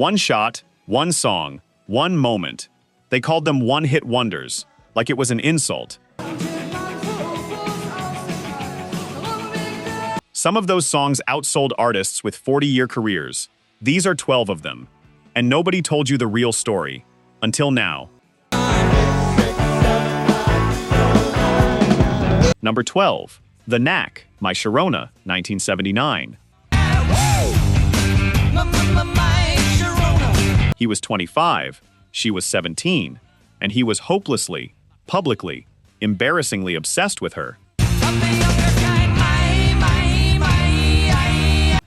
One shot, one song, one moment. They called them one-hit wonders, like it was an insult. Some of those songs outsold artists with 40-year careers. These are 12 of them. And nobody told you the real story. Until now. Number 12. The Knack, My Sharona, 1979. He was 25, she was 17, and he was hopelessly, publicly, embarrassingly obsessed with her.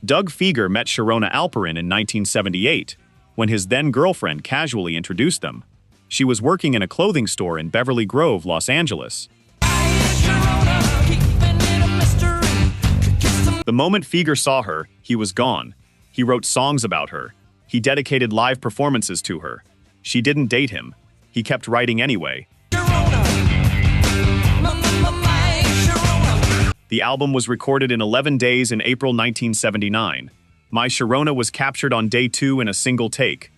Doug Fieger met Sharona Alperin in 1978, when his then-girlfriend casually introduced them. She was working in a clothing store in Beverly Grove, Los Angeles. The moment Fieger saw her, he was gone. He wrote songs about her. He dedicated live performances to her. She didn't date him. He kept writing anyway. The album was recorded in 11 days in April 1979. My Sharona was captured on day 2 in a single take.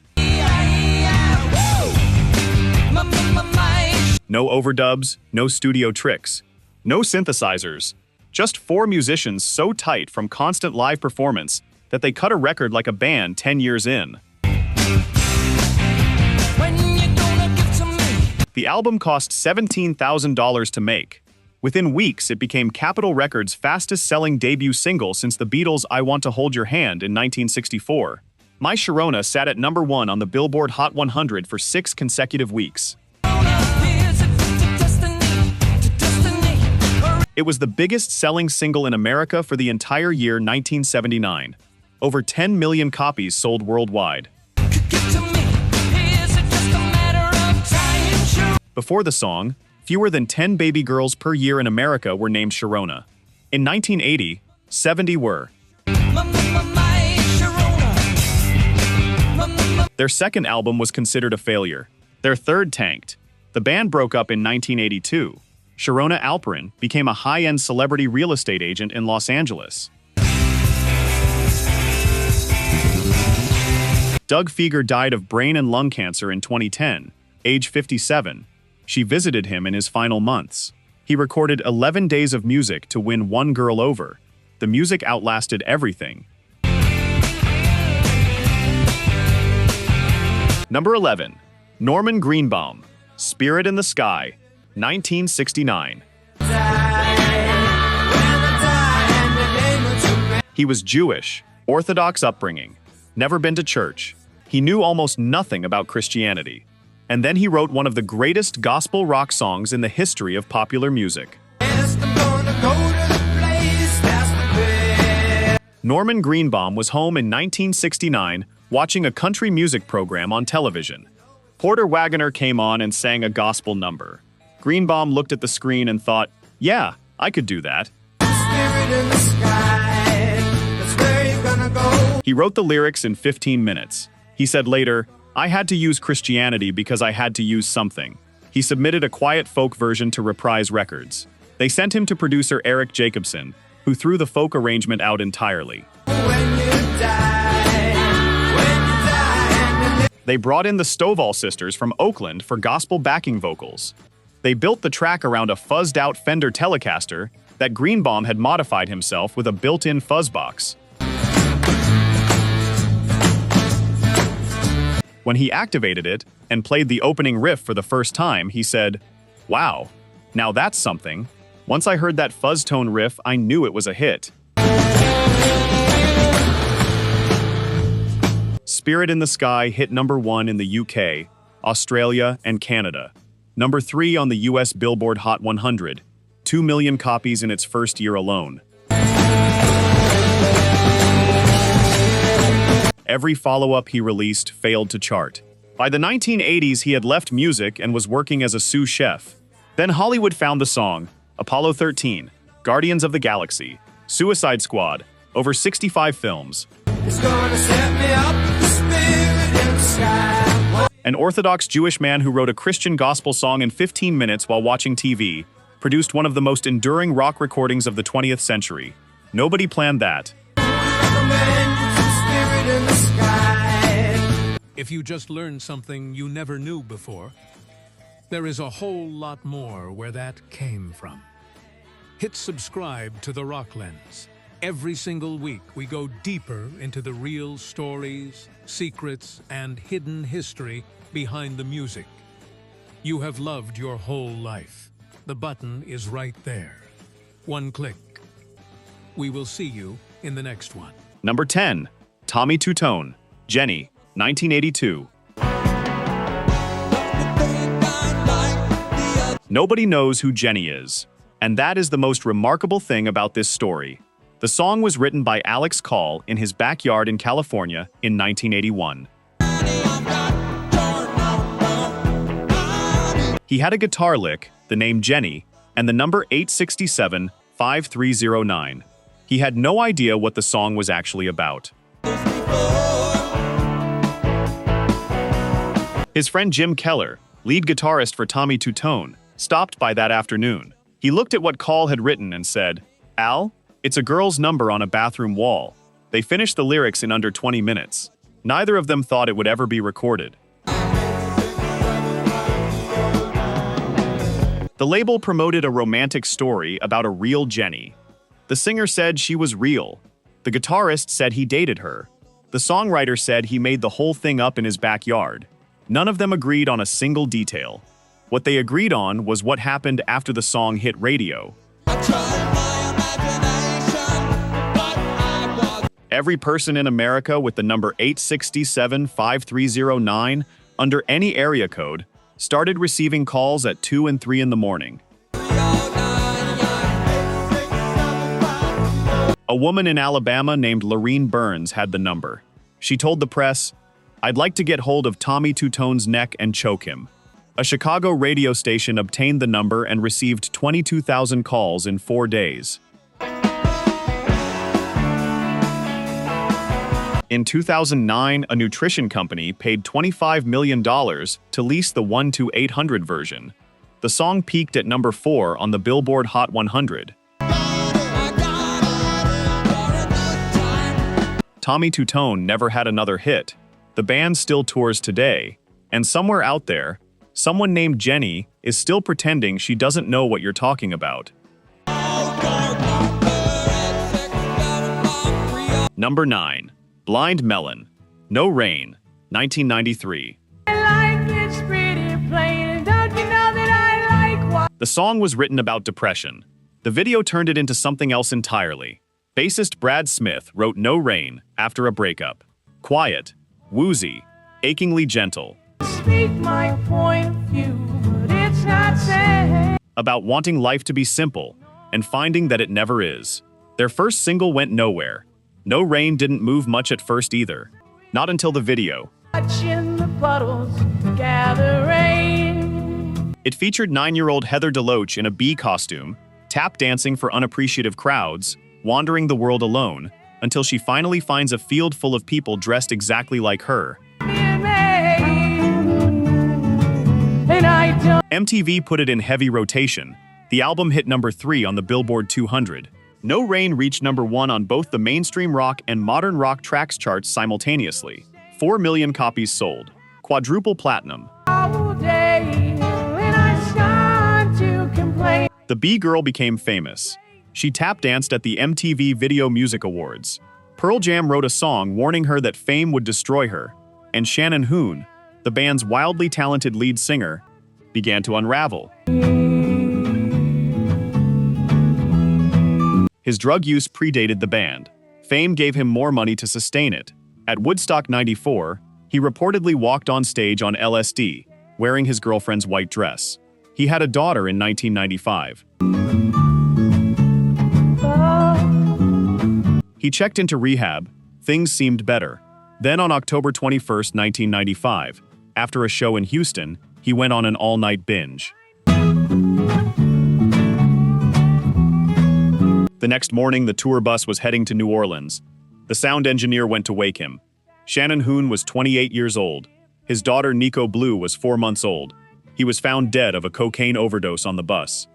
No overdubs, no studio tricks, no synthesizers. Just 4 musicians so tight from constant live performance that they cut a record like a band 10 years in. The album cost $17,000 to make. Within weeks, it became Capitol Records' fastest-selling debut single since the Beatles' I Want to Hold Your Hand in 1964. My Sharona sat at number 1 on the Billboard Hot 100 for 6 consecutive weeks. It was the biggest-selling single in America for the entire year 1979. Over 10 million copies sold worldwide. Before the song, fewer than 10 baby girls per year in America were named Sharona. In 1980, 70 were. Their second album was considered a failure. Their third tanked. The band broke up in 1982. Sharona Alperin became a high-end celebrity real estate agent in Los Angeles. Doug Fieger died of brain and lung cancer in 2010, age 57. She visited him in his final months. He recorded 11 days of music to win one girl over. The music outlasted everything. Number 11. Norman Greenbaum, Spirit in the Sky, 1969. He was Jewish, Orthodox upbringing, never been to church. He knew almost nothing about Christianity. And then he wrote one of the greatest gospel rock songs in the history of popular music. Norman Greenbaum was home in 1969 watching a country music program on television. Porter Wagoner came on and sang a gospel number. Greenbaum looked at the screen and thought, yeah, I could do that. He wrote the lyrics in 15 minutes. He said later, I had to use Christianity because I had to use something. He submitted a quiet folk version to Reprise Records. They sent him to producer Eric Jacobson, who threw the folk arrangement out entirely. They brought in the Stovall sisters from Oakland for gospel backing vocals. They built the track around a fuzzed-out Fender Telecaster that Greenbaum had modified himself with a built-in fuzz box. When he activated it and played the opening riff for the first time, he said, "Wow, now that's something." Once I heard that fuzz tone riff, I knew it was a hit. Spirit in the Sky hit number 1 in the UK, Australia, and Canada. Number 3 on the US Billboard Hot 100, 2 million copies in its first year alone. Every follow-up he released failed to chart. By the 1980s, he had left music and was working as a sous chef. Then Hollywood found the song, Apollo 13, Guardians of the Galaxy, Suicide Squad, over 65 films. It's gonna set me up with the spirit in the sky. An Orthodox Jewish man who wrote a Christian gospel song in 15 minutes while watching TV, produced one of the most enduring rock recordings of the 20th century. Nobody planned that. If you just learned something you never knew before, there is a whole lot more where that came from. Hit subscribe to The Rock Lens. Every single week, we go deeper into the real stories, secrets, and hidden history behind the music you have loved your whole life. The button is right there. One click. We will see you in the next one. Number 10. Tommy Tutone, Jenny, 1982. Nobody knows who Jenny is, and that is the most remarkable thing about this story. The song was written by Alex Call in his backyard in California in 1981. He had a guitar lick, the name Jenny, and the number 867-5309. He had no idea what the song was actually about. His friend Jim Keller, lead guitarist for Tommy Tutone, stopped by that afternoon. He looked at what Call had written and said, "Al, it's a girl's number on a bathroom wall." They finished the lyrics in under 20 minutes. Neither of them thought it would ever be recorded. The label promoted a romantic story about a real Jenny. The singer said she was real. The guitarist said he dated her. The songwriter said he made the whole thing up in his backyard. None of them agreed on a single detail. What they agreed on was what happened after the song hit radio. Every person in America with the number 867-5309 under any area code started receiving calls at 2 and 3 in the morning. A woman in Alabama named Lorene Burns had the number. She told the press, "I'd like to get hold of Tommy Tutone's neck and choke him." A Chicago radio station obtained the number and received 22,000 calls in 4 days. In 2009, a nutrition company paid $25 million to lease the 1-800 version. The song peaked at number 4 on the Billboard Hot 100. Tommy Tutone never had another hit. The band still tours today, and somewhere out there, someone named Jenny is still pretending she doesn't know what you're talking about. Number 9. Blind Melon, No Rain, 1993. The song was written about depression. The video turned it into something else entirely. Bassist Brad Smith wrote No Rain after a breakup. Quiet, woozy, achingly gentle. Speak my point of view, but it's not safe. About wanting life to be simple and finding that it never is. Their first single went nowhere. No Rain didn't move much at first either. Not until the video. Watching the puddles gather rain. It featured 9-year-old Heather DeLoach in a bee costume, tap dancing for unappreciative crowds, wandering the world alone, until she finally finds a field full of people dressed exactly like her. MTV put it in heavy rotation. The album hit number 3 on the Billboard 200. No Rain reached number 1 on both the mainstream rock and modern rock tracks charts simultaneously. 4 million copies sold. Quadruple platinum. The Bee Girl became famous. She tap danced at the MTV Video Music Awards. Pearl Jam wrote a song warning her that fame would destroy her, and Shannon Hoon, the band's wildly talented lead singer, began to unravel. His drug use predated the band. Fame gave him more money to sustain it. At Woodstock '94, he reportedly walked on stage on LSD, wearing his girlfriend's white dress. He had a daughter in 1995. He checked into rehab. Things seemed better. Then on October 21, 1995, after a show in Houston, he went on an all-night binge. The next morning, the tour bus was heading to New Orleans. The sound engineer went to wake him. Shannon Hoon was 28 years old. His daughter, Nico Blue, was 4 months old. He was found dead of a cocaine overdose on the bus.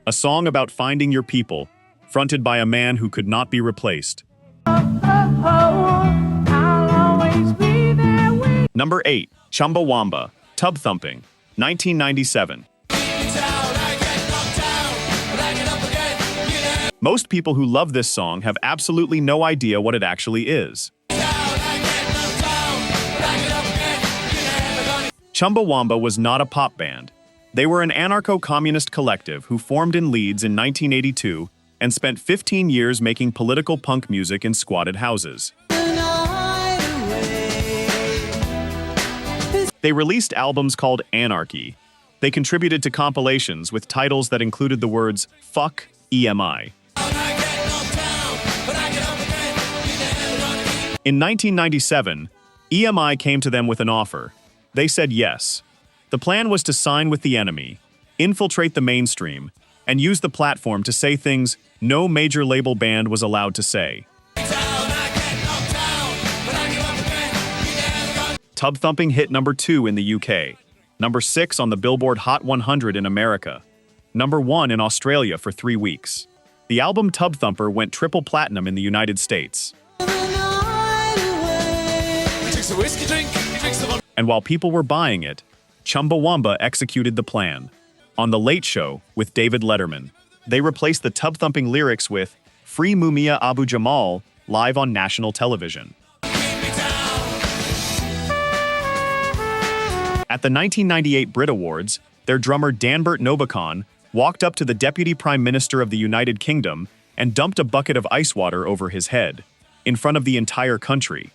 A song about finding your people, fronted by a man who could not be replaced. Oh, I'll always be there with Number 8. Chumbawamba, Tubthumping, 1997. Most people who love this song have absolutely no idea what it actually is. Chumbawamba was not a pop band. They were an anarcho-communist collective who formed in Leeds in 1982 and spent 15 years making political punk music in squatted houses. They released albums called Anarchy. They contributed to compilations with titles that included the words "Fuck EMI." In 1997, EMI came to them with an offer. They said yes. The plan was to sign with the enemy, infiltrate the mainstream, and use the platform to say things no major label band was allowed to say. Tubthumping hit number 2 in the UK, number 6 on the Billboard Hot 100 in America, number 1 in Australia for 3 weeks. The album Tubthumper went triple platinum in the United States. And while people were buying it, Chumbawamba executed the plan. On The Late Show with David Letterman, they replaced the Tubthumping lyrics with "Free Mumia Abu Jamal" live on national television. At the 1998 Brit Awards, their drummer Danbert Nobacon walked up to the Deputy Prime Minister of the United Kingdom and dumped a bucket of ice water over his head, in front of the entire country.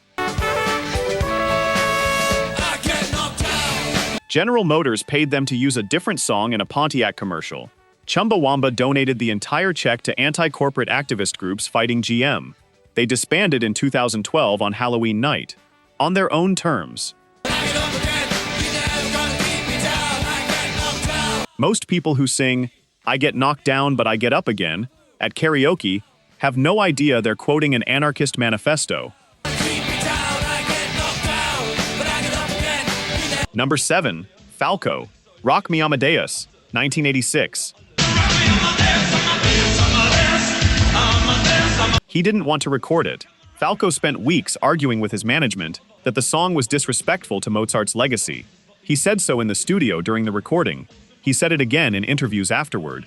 General Motors paid them to use a different song in a Pontiac commercial. Chumbawamba donated the entire check to anti-corporate activist groups fighting GM. They disbanded in 2012 on Halloween night, on their own terms. Most people who sing, "I get knocked down but I get up again," at karaoke have no idea they're quoting an anarchist manifesto. Number 7. Falco, "Rock Me Amadeus," 1986. He didn't want to record it. Falco spent weeks arguing with his management that the song was disrespectful to Mozart's legacy. He said so in the studio during the recording. He said it again in interviews afterward.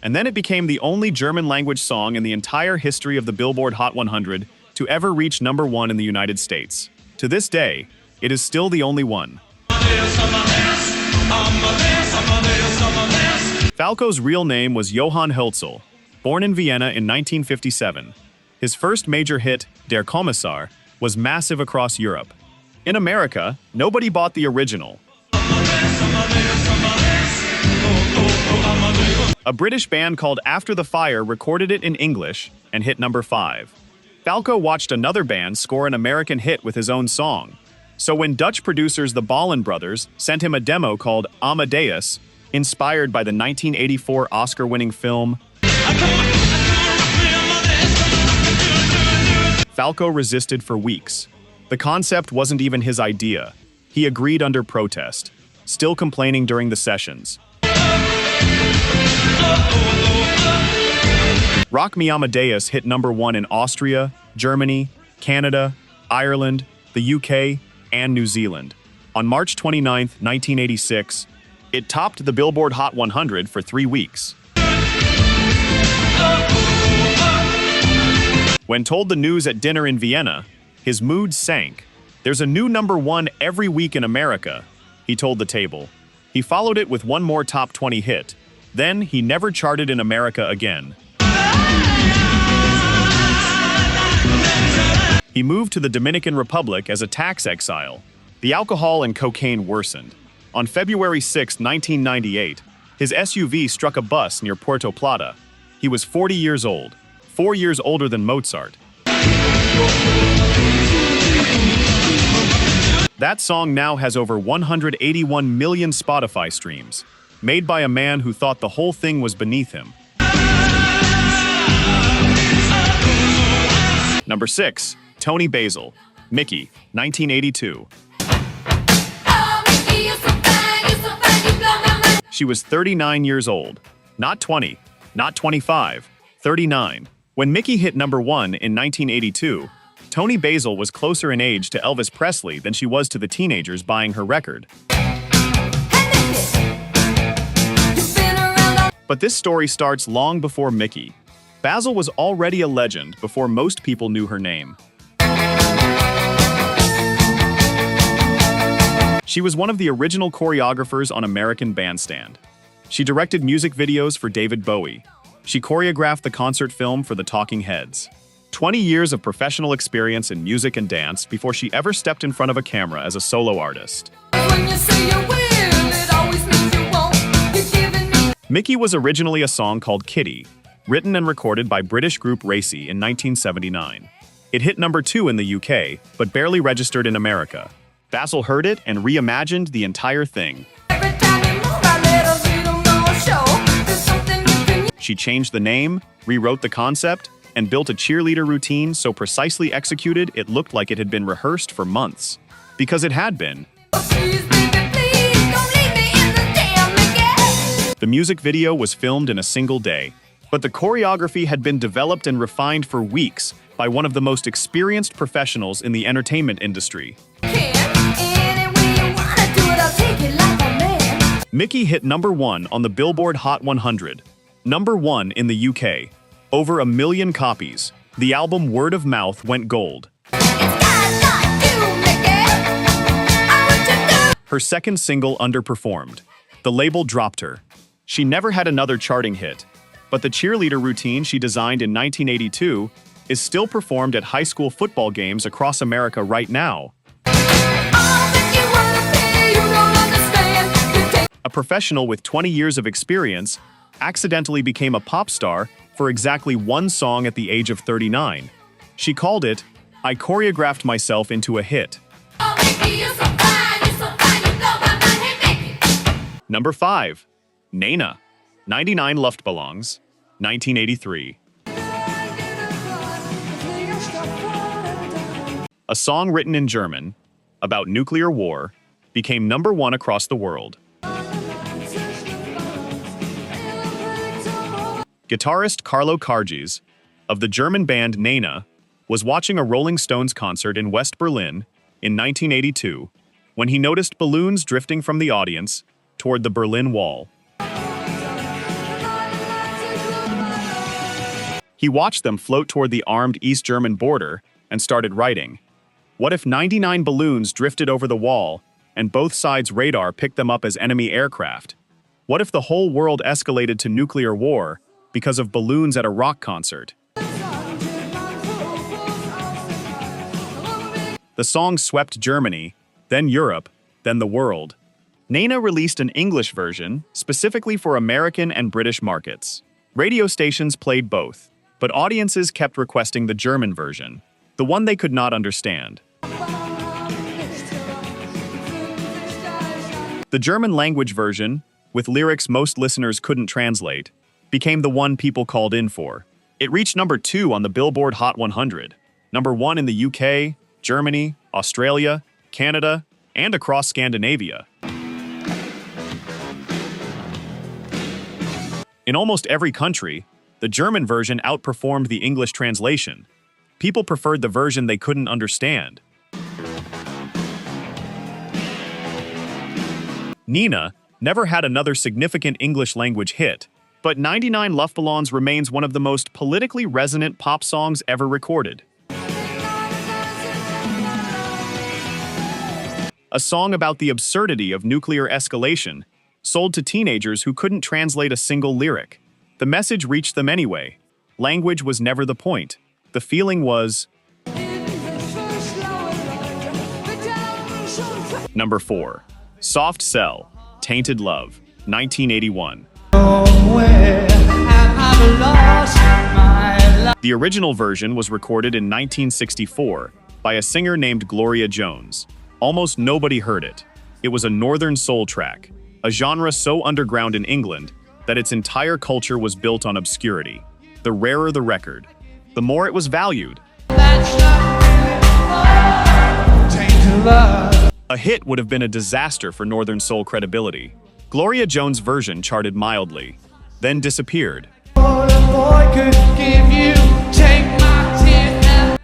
And then it became the only German-language song in the entire history of the Billboard Hot 100 to ever reach number 1 in the United States. To this day, it is still the only one. Falco's real name was Johann Hölzel, born in Vienna in 1957. His first major hit, Der Kommissar, was massive across Europe. In America, nobody bought the original. A British band called After the Fire recorded it in English and hit number 5. Falco watched another band score an American hit with his own song. So when Dutch producers the Ballon brothers sent him a demo called Amadeus, inspired by the 1984 Oscar-winning film, Falco resisted for weeks. The concept wasn't even his idea. He agreed under protest, still complaining during the sessions. Rock Me Amadeus hit number 1 in Austria, Germany, Canada, Ireland, the UK, and New Zealand. On March 29, 1986, it topped the Billboard Hot 100 for 3 weeks. When told the news at dinner in Vienna, his mood sank. "There's a new number 1 every week in America," he told the table. He followed it with one more top 20 hit. Then he never charted in America again. He moved to the Dominican Republic as a tax exile. The alcohol and cocaine worsened. On February 6, 1998, his SUV struck a bus near Puerto Plata. He was 40 years old, 4 years older than Mozart. That song now has over 181 million Spotify streams, made by a man who thought the whole thing was beneath him. Number 6. Toni Basil, Mickey, 1982. She was 39 years old, not 20, not 25, 39. When Mickey hit #1 in 1982, Toni Basil was closer in age to Elvis Presley than she was to the teenagers buying her record. But this story starts long before Mickey. Basil was already a legend before most people knew her name. She was one of the original choreographers on American Bandstand. She directed music videos for David Bowie. She choreographed the concert film for the Talking Heads. 20 years of professional experience in music and dance before she ever stepped in front of a camera as a solo artist. Mickey was originally a song called Kitty, written and recorded by British group Racy in 1979. It hit #2 in the UK, but barely registered in America. Basil heard it and reimagined the entire thing. She changed the name, rewrote the concept, and built a cheerleader routine so precisely executed it looked like it had been rehearsed for months. Because it had been. The music video was filmed in a single day, but the choreography had been developed and refined for weeks by one of the most experienced professionals in the entertainment industry. Mickey hit #1 on the Billboard Hot 100, #1 in the UK, over 1 million copies. The album Word of Mouth went gold. Her second single underperformed. The label dropped her. She never had another charting hit, but the cheerleader routine she designed in 1982 is still performed at high school football games across America right now. A professional with 20 years of experience accidentally became a pop star for exactly one song at the age of 39. She called it, "I choreographed myself into a hit." Number 5. Nena, 99 Luftballons, 1983. A song written in German about nuclear war became #1 across the world. Guitarist Carlo Carges, of the German band Nena, was watching a Rolling Stones concert in West Berlin in 1982 when he noticed balloons drifting from the audience toward the Berlin Wall. He watched them float toward the armed East German border and started writing, "What if 99 balloons drifted over the wall and both sides' radar picked them up as enemy aircraft? What if the whole world escalated to nuclear war because of balloons at a rock concert?" The song swept Germany, then Europe, then the world. Nena released an English version specifically for American and British markets. Radio stations played both, but audiences kept requesting the German version, the one they could not understand. The German language version, with lyrics most listeners couldn't translate, became the one people called in for. It reached #2 on the Billboard Hot 100, #1 in the UK, Germany, Australia, Canada, and across Scandinavia. In almost every country, the German version outperformed the English translation. People preferred the version they couldn't understand. Nena never had another significant English language hit, but 99 Luftballons remains one of the most politically resonant pop songs ever recorded. A song about the absurdity of nuclear escalation, sold to teenagers who couldn't translate a single lyric. The message reached them anyway. Language was never the point. The feeling was... Number 4. Soft Cell, Tainted Love, 1981. The original version was recorded in 1964 by a singer named Gloria Jones. Almost nobody heard it. It was a northern soul track, a genre so underground in England that its entire culture was built on obscurity. The rarer the record, the more it was valued. A hit would have been a disaster for northern soul credibility. Gloria Jones' version charted mildly, then disappeared.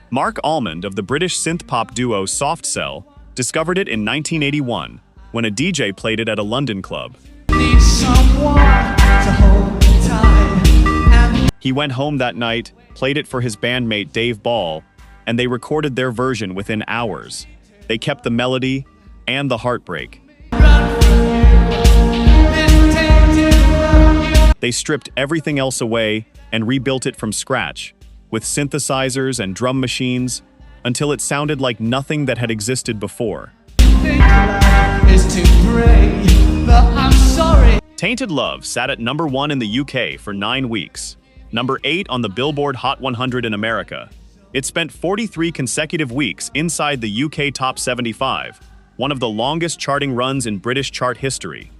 Mark Almond of the British synth-pop duo Soft Cell discovered it in 1981 when a DJ played it at a London club. He went home that night, played it for his bandmate Dave Ball, and they recorded their version within hours. They kept the melody and the heartbreak. They stripped everything else away and rebuilt it from scratch, with synthesizers and drum machines, until it sounded like nothing that had existed before. Tainted Love sat at number 1 in the UK for 9 weeks, number 8 on the Billboard Hot 100 in America. It spent 43 consecutive weeks inside the UK Top 75, one of the longest charting runs in British chart history.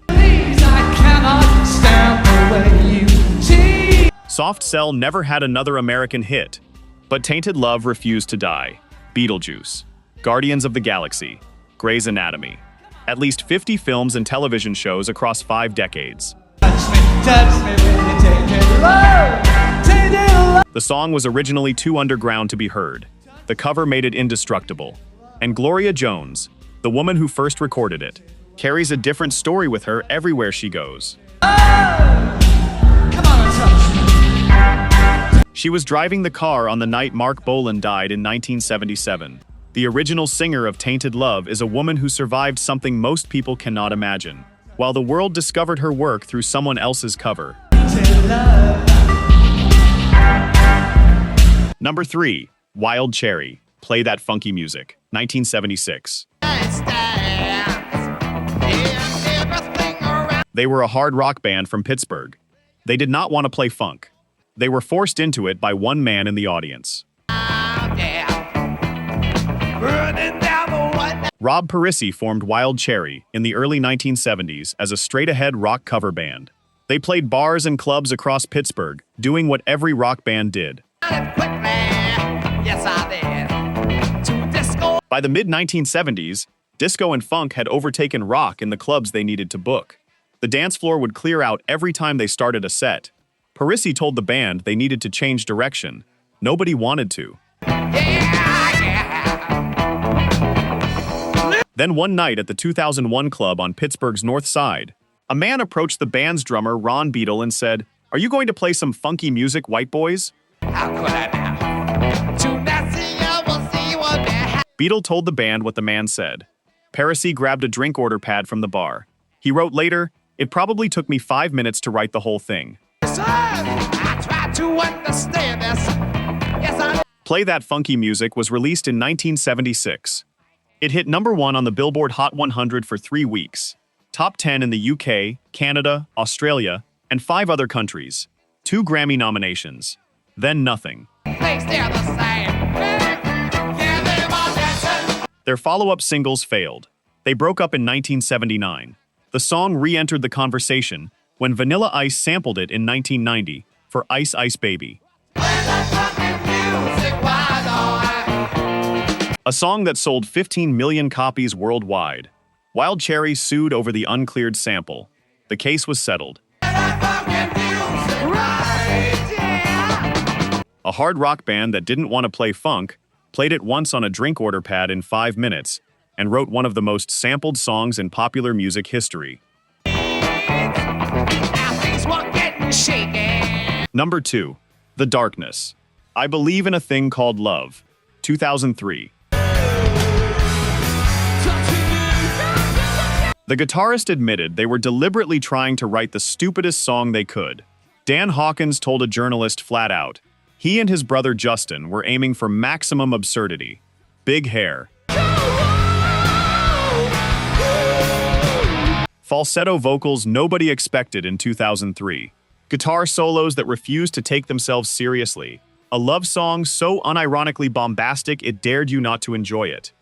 Soft Cell never had another American hit, but Tainted Love refused to die. Beetlejuice, Guardians of the Galaxy, Grey's Anatomy, at least 50 films and television shows across 5 decades. The song was originally too underground to be heard. The cover made it indestructible. And Gloria Jones, the woman who first recorded it, carries a different story with her everywhere she goes. She was driving the car on the night Mark Bolan died in 1977. The original singer of Tainted Love is a woman who survived something most people cannot imagine, while the world discovered her work through someone else's cover. Number 3, Wild Cherry, Play That Funky Music, 1976. They were a hard rock band from Pittsburgh. They did not want to play funk. They were forced into it by one man in the audience. Rob Parisi formed Wild Cherry in the early 1970s as a straight-ahead rock cover band. They played bars and clubs across Pittsburgh, doing what every rock band did. By the mid-1970s, disco and funk had overtaken rock in the clubs they needed to book. The dance floor would clear out every time they started a set. Parisi told the band they needed to change direction. Nobody wanted to. Then one night at the 2001 club on Pittsburgh's North Side, a man approached the band's drummer Ron Beadle and said, "Are you going to play some funky music, white boys?" How could I now? Beadle told the band what the man said. Parisi grabbed a drink order pad from the bar. He wrote later, "It probably took me 5 minutes to write the whole thing." I try to understand this. Yes, I... Play That Funky Music was released in 1976. It hit number 1 on the Billboard Hot 100 for 3 weeks, top 10 in the UK, Canada, Australia, and 5 other countries, 2 Grammy nominations, then nothing. They stay the same. Their follow-up singles failed. They broke up in 1979. The song re-entered the conversation when Vanilla Ice sampled it in 1990 for Ice Ice Baby. A song that sold 15 million copies worldwide. Wild Cherry sued over the uncleared sample. The case was settled. A hard rock band that didn't want to play funk played it once on a drink order pad in 5 minutes and wrote one of the most sampled songs in popular music history. Number 2, The Darkness, I Believe in a Thing Called Love, 2003. The guitarist admitted they were deliberately trying to write the stupidest song they could. Dan Hawkins told a journalist flat out, he and his brother Justin were aiming for maximum absurdity. Big hair. Falsetto vocals nobody expected in 2003. Guitar solos that refused to take themselves seriously. A love song so unironically bombastic it dared you not to enjoy it.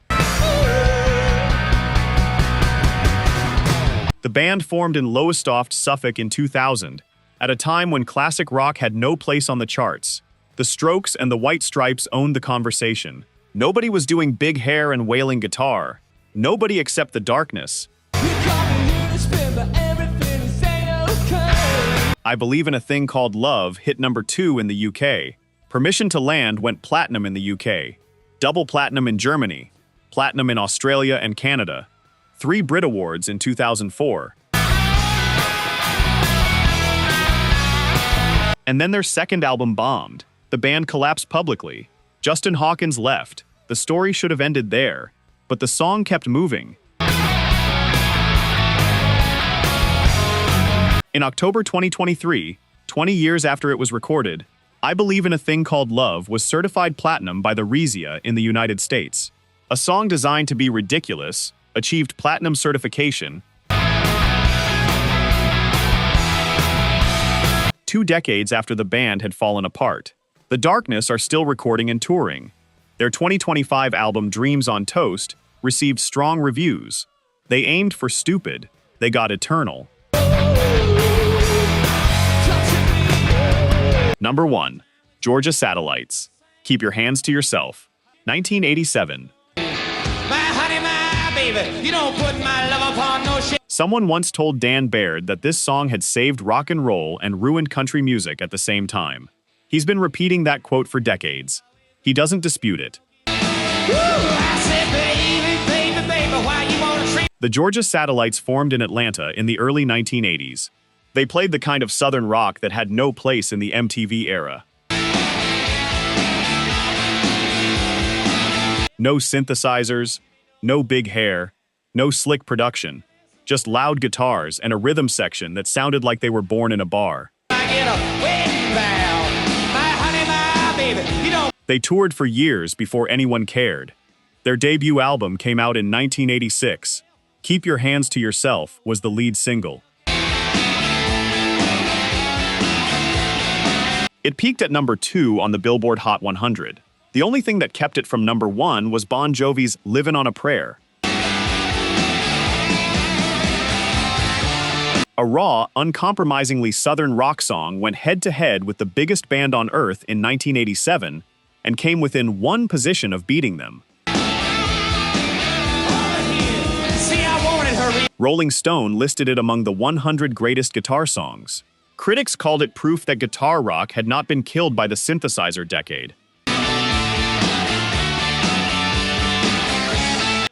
The band formed in Lowestoft, Suffolk in 2000, at a time when classic rock had no place on the charts. The Strokes and the White Stripes owned the conversation. Nobody was doing big hair and wailing guitar. Nobody except The Darkness. I Believe in a Thing Called Love hit number 2 in the UK. Permission to Land went platinum in the UK. Double platinum in Germany. Platinum in Australia and Canada. 3 Brit Awards in 2004. And then their second album bombed. The band collapsed publicly. Justin Hawkins left. The story should have ended there. But the song kept moving. In October 2023, 20 years after it was recorded, I Believe in a Thing Called Love was certified platinum by the RISIA in the United States. A song designed to be ridiculous achieved platinum certification 2 decades after the band had fallen apart. The Darkness are still recording and touring. Their 2025 album Dreams on Toast received strong reviews. They aimed for stupid. They got eternal. Number 1. Georgia Satellites. Keep Your Hands to Yourself. 1987. My honey, my baby, you don't put my love upon no shit. Someone once told Dan Baird that this song had saved rock and roll and ruined country music at the same time. He's been repeating that quote for decades. He doesn't dispute it. I said, baby, why you wanna treat? The Georgia Satellites formed in Atlanta in the early 1980s. They played the kind of southern rock that had no place in the MTV era. No synthesizers, no big hair, no slick production, just loud guitars and a rhythm section that sounded like they were born in a bar. I get a wedding vow. My honey, my baby, you don't. They toured for years before anyone cared. Their debut album came out in 1986. Keep Your Hands to Yourself was the lead single. It peaked at number 2 on the Billboard Hot 100. The only thing that kept it from number 1 was Bon Jovi's Livin' on a Prayer. A raw, uncompromisingly southern rock song went head-to-head with the biggest band on earth in 1987 and came within 1 position of beating them. Rolling Stone listed it among the 100 greatest guitar songs. Critics called it proof that guitar rock had not been killed by the synthesizer decade.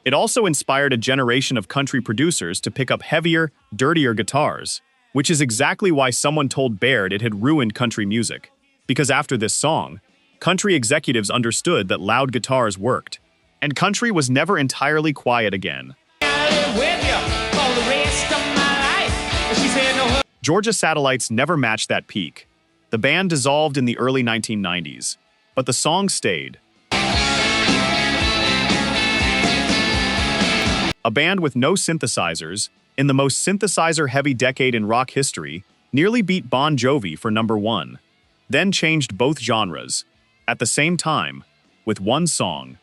It also inspired a generation of country producers to pick up heavier, dirtier guitars, which is exactly why someone told Baird it had ruined country music. Because after this song, country executives understood that loud guitars worked, and country was never entirely quiet again. Georgia Satellites never matched that peak. The band dissolved in the early 1990s, but the song stayed. A band with no synthesizers, in the most synthesizer-heavy decade in rock history, nearly beat Bon Jovi for number 1, then changed both genres, at the same time, with 1 song.